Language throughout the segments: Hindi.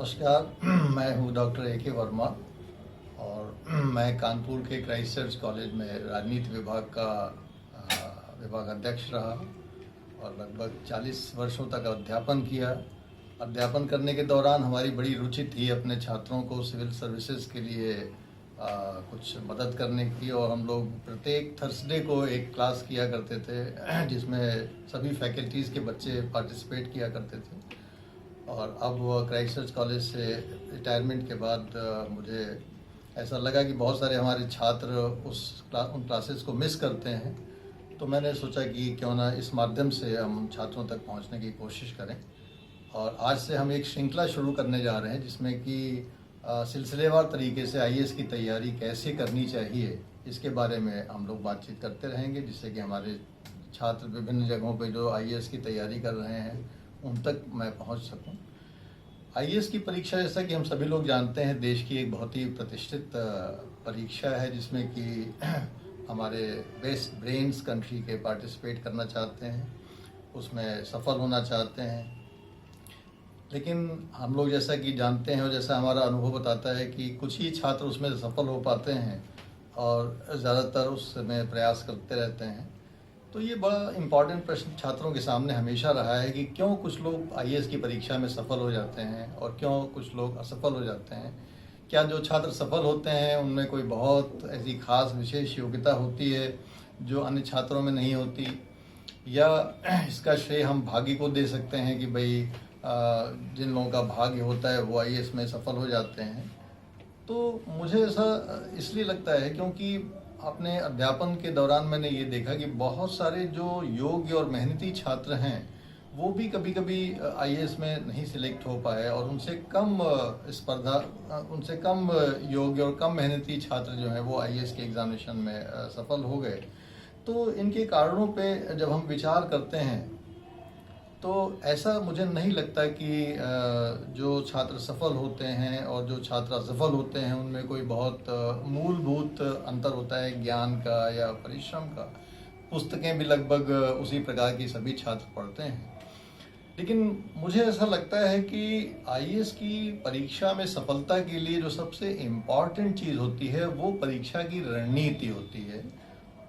नमस्कार। मैं हूं डॉक्टर ए.के. वर्मा और मैं कानपुर के क्राइस्ट चर्च कॉलेज में राजनीति विभाग का विभाग अध्यक्ष रहा और लगभग 40 वर्षों तक अध्यापन किया। अध्यापन करने के दौरान हमारी बड़ी रुचि थी अपने छात्रों को सिविल सर्विसेज के लिए कुछ मदद करने की, और हम लोग प्रत्येक थर्सडे को एक क्लास किया करते थे जिसमें सभी फैकल्टीज़ के बच्चे पार्टिसिपेट किया करते थे। और अब क्राइस्ट चर्च कॉलेज से रिटायरमेंट के बाद मुझे ऐसा लगा कि बहुत सारे हमारे छात्र उन क्लासेस को मिस करते हैं, तो मैंने सोचा कि क्यों ना इस माध्यम से हम छात्रों तक पहुंचने की कोशिश करें। और आज से हम एक श्रृंखला शुरू करने जा रहे हैं जिसमें कि सिलसिलेवार तरीके से आईएएस की तैयारी कैसे करनी चाहिए इसके बारे में हम लोग बातचीत करते रहेंगे, जिससे कि हमारे छात्र विभिन्न जगहों पे जो आईएएस की तैयारी कर रहे हैं उन तक मैं पहुंच सकूं। आईएएस की परीक्षा, जैसा कि हम सभी लोग जानते हैं, देश की एक बहुत ही प्रतिष्ठित परीक्षा है जिसमें कि हमारे बेस्ट ब्रेन्स कंट्री के पार्टिसिपेट करना चाहते हैं, उसमें सफल होना चाहते हैं। लेकिन हम लोग जैसा कि जानते हैं और जैसा हमारा अनुभव बताता है कि कुछ ही छात्र उसमें सफल हो पाते हैं और ज़्यादातर उसमें प्रयास करते रहते हैं। तो ये बड़ा इम्पॉर्टेंट प्रश्न छात्रों के सामने हमेशा रहा है कि क्यों कुछ लोग आईएएस की परीक्षा में सफल हो जाते हैं और क्यों कुछ लोग असफल हो जाते हैं। क्या जो छात्र सफल होते हैं उनमें कोई बहुत ऐसी खास विशेष योग्यता होती है जो अन्य छात्रों में नहीं होती, या इसका श्रेय हम भाग्य को दे सकते हैं कि भाई जिन लोगों का भाग्य होता है वो आईएएस में सफल हो जाते हैं। तो मुझे ऐसा इसलिए लगता है क्योंकि अपने अध्यापन के दौरान मैंने ये देखा कि बहुत सारे जो योग्य और मेहनती छात्र हैं वो भी कभी कभी आईएएस में नहीं सिलेक्ट हो पाए, और उनसे कम योग्य और कम मेहनती छात्र जो हैं वो आईएएस के एग्जामिनेशन में सफल हो गए। तो इनके कारणों पे जब हम विचार करते हैं तो ऐसा मुझे नहीं लगता कि जो छात्र सफल होते हैं और जो छात्र असफल होते हैं उनमें कोई बहुत मूलभूत अंतर होता है ज्ञान का या परिश्रम का। पुस्तकें भी लगभग उसी प्रकार की सभी छात्र पढ़ते हैं। लेकिन मुझे ऐसा लगता है कि आईएएस की परीक्षा में सफलता के लिए जो सबसे इम्पॉर्टेंट चीज़ होती है वो परीक्षा की रणनीति होती है।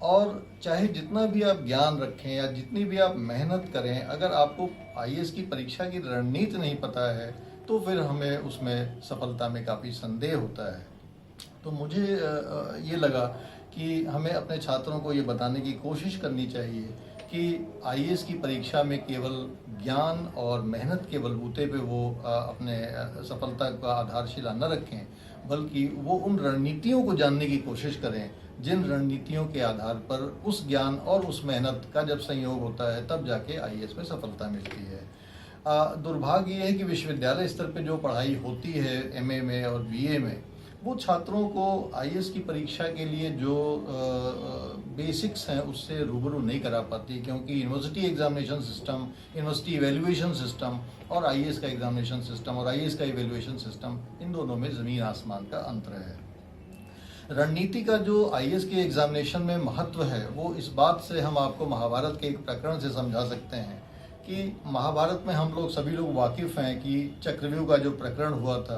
और चाहे जितना भी आप ज्ञान रखें या जितनी भी आप मेहनत करें, अगर आपको आईएएस की परीक्षा की रणनीति नहीं पता है तो फिर हमें उसमें सफलता में काफ़ी संदेह होता है। तो मुझे ये लगा कि हमें अपने छात्रों को ये बताने की कोशिश करनी चाहिए कि आईएएस की परीक्षा में केवल ज्ञान और मेहनत के बलबूते पे वो अपने सफलता का आधारशिला न रखें, बल्कि वो उन रणनीतियों को जानने की कोशिश करें जिन रणनीतियों के आधार पर उस ज्ञान और उस मेहनत का जब संयोग होता है तब जाके आईएएस में सफलता मिलती है। दुर्भाग्य ये है कि विश्वविद्यालय स्तर पे जो पढ़ाई होती है एमए में और बीए में, वो छात्रों को आईएएस की परीक्षा के लिए जो बेसिक्स हैं उससे रूबरू नहीं करा पाती, क्योंकि university examination system, university evaluation system और आईएएस का एग्जामिनेशन सिस्टम और आईएएस का इवैल्यूएशन सिस्टम, इन दोनों में ज़मीन आसमान का अंतर है। रणनीति का जो आईएएस के एग्जामिनेशन में महत्व है वो इस बात से हम आपको महाभारत के एक प्रकरण से समझा सकते हैं कि महाभारत में हम लोग सभी लोग वाकिफ़ हैं कि चक्रव्यूह का जो प्रकरण हुआ था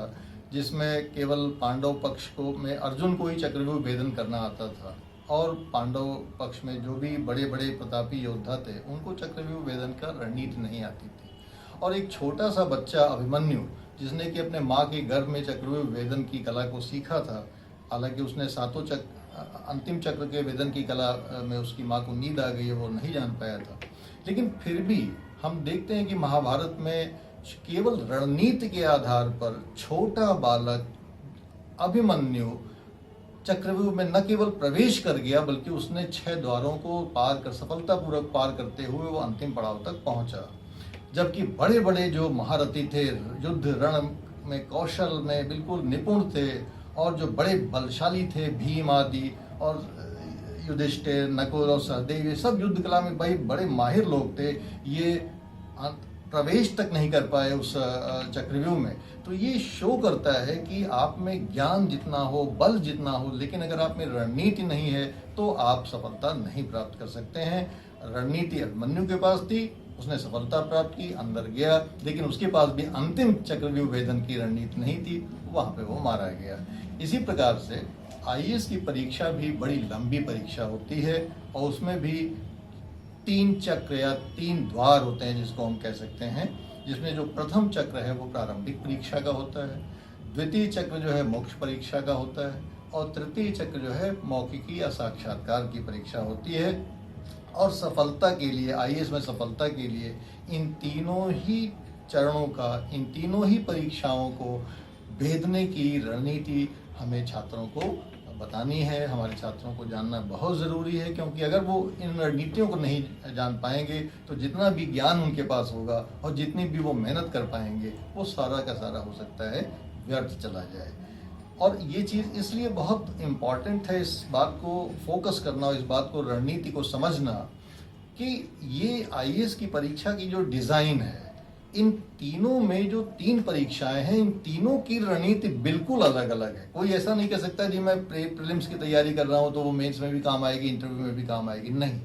जिसमें केवल पांडव पक्ष को में अर्जुन को ही चक्रव्यूह भेदन करना आता था, और पांडव पक्ष में जो भी बड़े बड़े प्रतापी योद्धा थे उनको चक्रव्यूह भेदन का रणनीति नहीं आती थी। और एक छोटा सा बच्चा अभिमन्यु, जिसने कि अपने माँ के गर्भ में चक्रव्यूह भेदन की कला को सीखा था, हालांकि उसने अंतिम चक्र के वेदन की कला में उसकी माँ को नींद आ गई, वो नहीं जान पाया था, लेकिन फिर भी हम देखते हैं कि महाभारत में केवल रणनीति के आधार पर छोटा बालक अभिमन्यु चक्रव्यूह में न केवल प्रवेश कर गया बल्कि उसने 6 द्वारों को सफलतापूर्वक पार करते हुए वो अंतिम पड़ाव तक पहुंचा। जबकि बड़े बड़े जो महारथी थे, युद्ध रण में कौशल में बिल्कुल निपुण थे और जो बड़े बलशाली थे, भीम आदि और युधिष्ठिर, नकुल और सहदेव, ये सब युद्ध कला में भाई बड़े माहिर लोग थे, ये प्रवेश तक नहीं कर पाए उस चक्रव्यूह में। तो ये शो करता है कि आप में ज्ञान जितना हो, बल जितना हो, लेकिन अगर आप में रणनीति नहीं है तो आप सफलता नहीं प्राप्त कर सकते हैं। रणनीति अभिमन्यु के पास थी, उसने सफलता प्राप्त की, अंदर गया, लेकिन उसके पास भी अंतिम चक्रव्यूह भेदन की रणनीति नहीं थी, वहाँ पे वो मारा गया। इसी प्रकार से आईएएस की परीक्षा भी बड़ी लंबी परीक्षा होती है और उसमें भी 3 चक्र या 3 द्वार होते हैं जिसको हम कह सकते हैं, जिसमें जो प्रथम चक्र है वो प्रारंभिक परीक्षा का होता है, द्वितीय चक्र जो है मोक्ष परीक्षा का होता है और तृतीय चक्र जो है मौखिकी या साक्षात्कार की परीक्षा होती है। और सफलता के लिए, आईएएस में सफलता के लिए इन तीनों ही चरणों का, इन तीनों ही परीक्षाओं को भेदने की रणनीति हमें छात्रों को बतानी है, हमारे छात्रों को जानना बहुत ज़रूरी है, क्योंकि अगर वो इन रणनीतियों को नहीं जान पाएंगे तो जितना भी ज्ञान उनके पास होगा और जितनी भी वो मेहनत कर पाएंगे वो सारा का सारा हो सकता है व्यर्थ चला जाए। और ये चीज़ इसलिए बहुत इम्पॉर्टेंट है, इस बात को फोकस करना और इस बात को, रणनीति को समझना कि ये आईएएस की परीक्षा की जो डिज़ाइन है, इन तीनों में जो 3 परीक्षाएं हैं, इन तीनों की रणनीति बिल्कुल अलग अलग है। कोई ऐसा नहीं कह सकता जी मैं प्रीलिम्स की तैयारी कर रहा हूँ तो वो मेंस में भी काम आएगी, इंटरव्यू में भी काम आएगी। नहीं,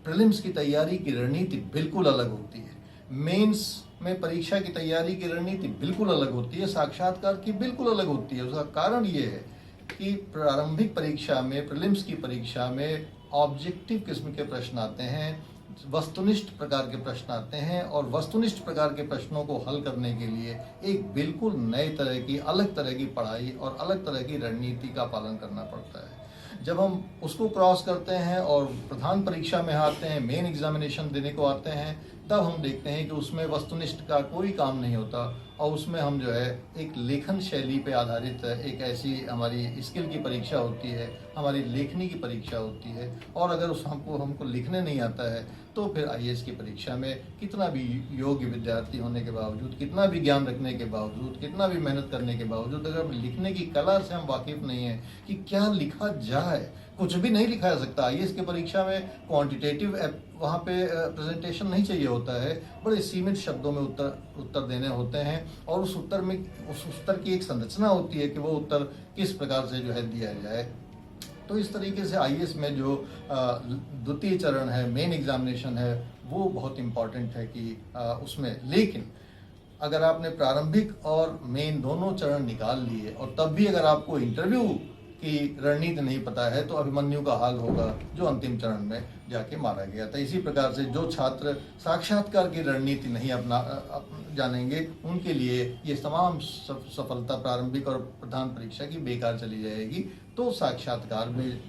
प्रीलिम्स की तैयारी की रणनीति बिल्कुल अलग होती है, मेंस में परीक्षा की तैयारी की रणनीति बिल्कुल अलग होती है, साक्षात्कार की बिल्कुल अलग होती है। उसका कारण ये है कि प्रारंभिक परीक्षा में, प्रीलिम्स की परीक्षा में ऑब्जेक्टिव किस्म के प्रश्न आते हैं, वस्तुनिष्ठ प्रकार के प्रश्न आते हैं और वस्तुनिष्ठ प्रकार के प्रश्नों को हल करने के लिए एक बिल्कुल नए तरह की, अलग तरह की पढ़ाई और अलग तरह की रणनीति का पालन करना पड़ता है। जब हम उसको क्रॉस करते हैं और प्रधान परीक्षा में आते हैं, मेन एग्जामिनेशन देने को आते हैं, तब हम देखते हैं कि उसमें वस्तुनिष्ठ का कोई काम नहीं होता और उसमें हम जो है एक लेखन शैली पे आधारित एक ऐसी हमारी स्किल की परीक्षा होती है, हमारी लेखनी की परीक्षा होती है। और अगर उस हमको लिखने नहीं आता है तो फिर आईएएस की परीक्षा में कितना भी योग्य विद्यार्थी होने के बावजूद, कितना भी ज्ञान रखने के बावजूद, कितना भी मेहनत करने के बावजूद, अगर लिखने की कला से हम वाकिफ नहीं है कि क्या लिखा जाए, कुछ भी नहीं लिखा जा सकता। आईएएस की परीक्षा में क्वांटिटेटिव वहाँ पे प्रेजेंटेशन नहीं चाहिए होता है, बड़े सीमित शब्दों में उत्तर देने होते हैं और उस उत्तर की एक संरचना होती है कि वो उत्तर किस प्रकार से जो है दिया जाए। तो इस तरीके से आईएएस में जो द्वितीय चरण है, मेन एग्जामिनेशन है, वो बहुत इम्पॉर्टेंट है कि उसमें, लेकिन अगर आपने प्रारंभिक और मेन दोनों चरण निकाल लिए और तब भी अगर आपको इंटरव्यू की रणनीति नहीं पता है तो अभिमन्यु का हाल होगा जो अंतिम चरण में जाके मारा गया था। इसी प्रकार से जो छात्र साक्षात्कार की रणनीति नहीं जानेंगे उनके लिए ये तमाम सफलता प्रारंभिक और प्रधान परीक्षा की बेकार चली जाएगी। तो साक्षात्कार में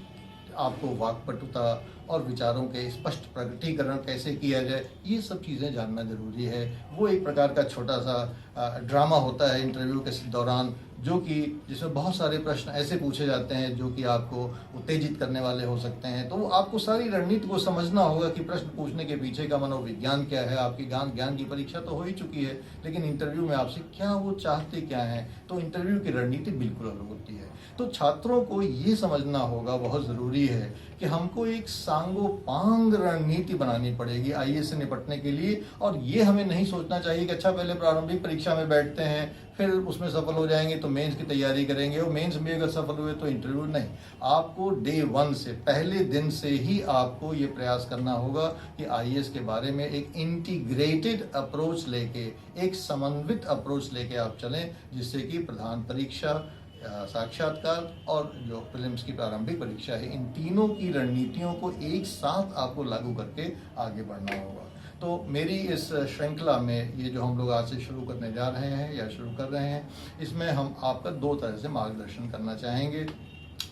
आपको वाक्पटुता और विचारों के स्पष्ट प्रकटीकरण कैसे किया जाए, ये सब चीज़ें जानना जरूरी है। वो एक प्रकार का छोटा सा ड्रामा होता है इंटरव्यू के दौरान, जो कि जिसमें बहुत सारे प्रश्न ऐसे पूछे जाते हैं जो कि आपको उत्तेजित करने वाले हो सकते हैं। तो आपको सारी रणनीति को समझना होगा कि प्रश्न पूछने के पीछे का मनोविज्ञान क्या है। आपकी ज्ञान की परीक्षा तो हो ही चुकी है, लेकिन इंटरव्यू में आपसे क्या वो चाहते क्या हैं, तो इंटरव्यू की रणनीति बिल्कुल अलग होती है। तो छात्रों को ये समझना होगा, बहुत ज़रूरी है कि हमको एक सांगोपांग रणनीति बनानी पड़ेगी आईएएस से निपटने के लिए। और ये हमें नहीं सोचना चाहिए कि अच्छा पहले प्रारंभिक परीक्षा में बैठते हैं, फिर उसमें सफल हो जाएंगे तो मेंस की तैयारी करेंगे और मेंस में अगर सफल हुए तो इंटरव्यू। नहीं, आपको डे 1 से, पहले दिन से ही आपको ये प्रयास करना होगा कि आईएएस के बारे में एक इंटीग्रेटेड अप्रोच लेके, एक समन्वित अप्रोच लेके आप चलें, जिससे कि प्रधान परीक्षा, साक्षात्कार और जो प्रीलिम्स की प्रारंभिक परीक्षा है, इन तीनों की रणनीतियों को एक साथ आपको लागू करके आगे बढ़ना होगा। तो मेरी इस श्रृंखला में ये जो हम लोग आज से शुरू करने जा रहे हैं या शुरू कर रहे हैं, इसमें हम आपका 2 तरह से मार्गदर्शन करना चाहेंगे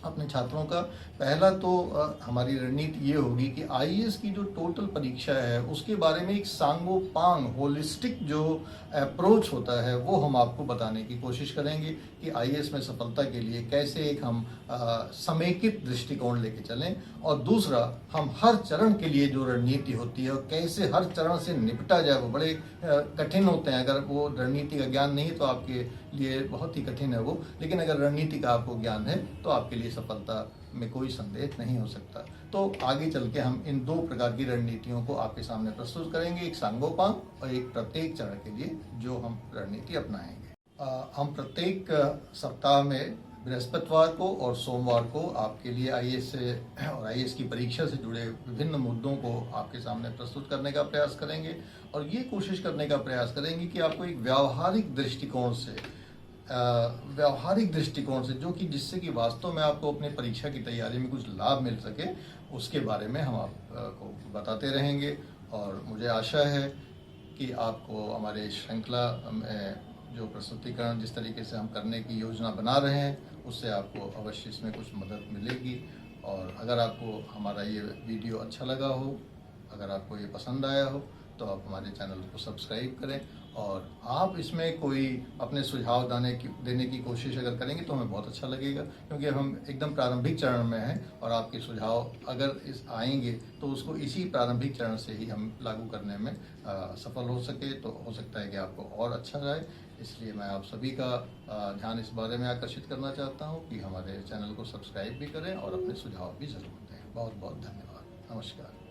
अपने छात्रों का। पहला तो हमारी रणनीति ये होगी कि आईएएस की जो टोटल परीक्षा है उसके बारे में एक सांगोपांग, होलिस्टिक जो अप्रोच होता है वो हम आपको बताने की कोशिश करेंगे कि आईएएस में सफलता के लिए कैसे एक हम समेकित दृष्टिकोण लेके चलें, और दूसरा हम हर चरण के लिए जो रणनीति होती है और कैसे हर चरण से निपटा जाए। वो बड़े कठिन होते हैं, अगर वो रणनीति का ज्ञान नहीं तो आपके लिए बहुत ही कठिन है वो, लेकिन अगर रणनीति का आपको ज्ञान है तो आपके लिए सफलता में कोई संदेह नहीं हो सकता। तो आगे चल के हम इन 2 प्रकार की रणनीतियों को आपके सामने प्रस्तुत करेंगे, एक सांगोपांग और एक प्रत्येक चरण के लिए जो हम रणनीति अपनाएंगे। हम प्रत्येक सप्ताह में बृहस्पतिवार को और सोमवार को आपके लिए आईएएस से और आईएएस की परीक्षा से जुड़े विभिन्न मुद्दों को आपके सामने प्रस्तुत करने का प्रयास करेंगे और ये कोशिश करने का प्रयास करेंगे कि आपको एक व्यावहारिक दृष्टिकोण से जो कि जिससे कि वास्तव में आपको अपने परीक्षा की तैयारी में कुछ लाभ मिल सके, उसके बारे में हम आपको बताते रहेंगे। और मुझे आशा है कि आपको हमारे श्रृंखला में जो प्रस्तुतिकरण जिस तरीके से हम करने की योजना बना रहे हैं, उससे आपको अवश्य इसमें कुछ मदद मिलेगी। और अगर आपको हमारा ये वीडियो अच्छा लगा हो, अगर आपको ये पसंद आया हो, तो आप हमारे चैनल को सब्सक्राइब करें। और आप इसमें कोई अपने सुझाव देने की कोशिश अगर करेंगे तो हमें बहुत अच्छा लगेगा, क्योंकि हम एकदम प्रारंभिक चरण में हैं और आपके सुझाव अगर आएंगे तो उसको इसी प्रारंभिक चरण से ही हम लागू करने में सफल हो सके। तो हो सकता है कि आपको और अच्छा जाए। इसलिए मैं आप सभी का ध्यान इस बारे में आकर्षित करना चाहता हूँ कि हमारे चैनल को सब्सक्राइब भी करें और अपने सुझाव भी ज़रूर दें। बहुत बहुत धन्यवाद। नमस्कार।